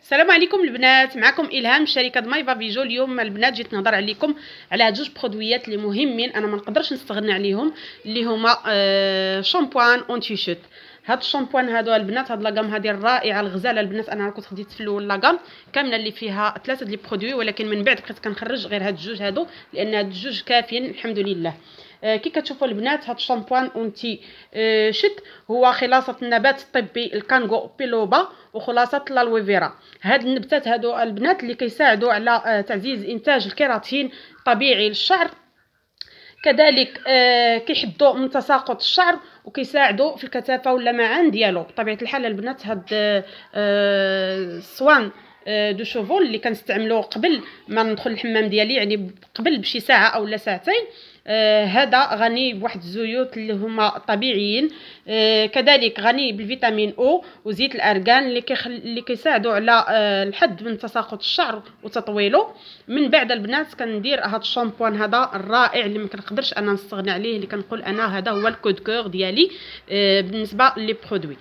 السلام عليكم البنات، معكم الهام من شركه مايفا فيجو. اليوم البنات جيت نهضر عليكم على هاد جوج برودويات اللي مهمين، انا ما نقدرش نستغنى عليهم، اللي هما شامبوان اونتي شوت. هاد الشامبوان هادو البنات، هاد لاكام هادي الرائعه الغزاله البنات. انا كنت خديت في الاول لاكام كامله اللي فيها ثلاثه دي برودوي، ولكن من بعد بقيت كنخرج غير هاد الجوج هادو لان هاد الجوج كافيين الحمد لله. كي كتشوفوا البنات، هاد الشامبوان اونتي شت هو خلاصه النبات الطبي الكانغو بيلوبا وخلاصه الالويفيرا. هاد النبتات هادو البنات اللي كيساعدوا على تعزيز انتاج الكيراتين الطبيعي للشعر، كذلك كيحدوا من تساقط الشعر وكيساعدوا في الكثافه واللمعان ديالو. بطبيعه الحال البنات هاد الصوان دو شوفول اللي كنستعملوه قبل ما ندخل الحمام ديالي، يعني قبل بشي ساعه او لا ساعتين، هذا غني بواحد الزيوت اللي هما طبيعيين، كذلك غني بالفيتامين او وزيت الارغان اللي كيساعدوا على الحد من تساقط الشعر وتطويله. من بعد البنات كندير هذا الشامبوان هذا الرائع اللي ما كنقدرش انا نستغنى عليه، اللي كنقول انا هذا هو الكود كور ديالي بالنسبه لي برودوي.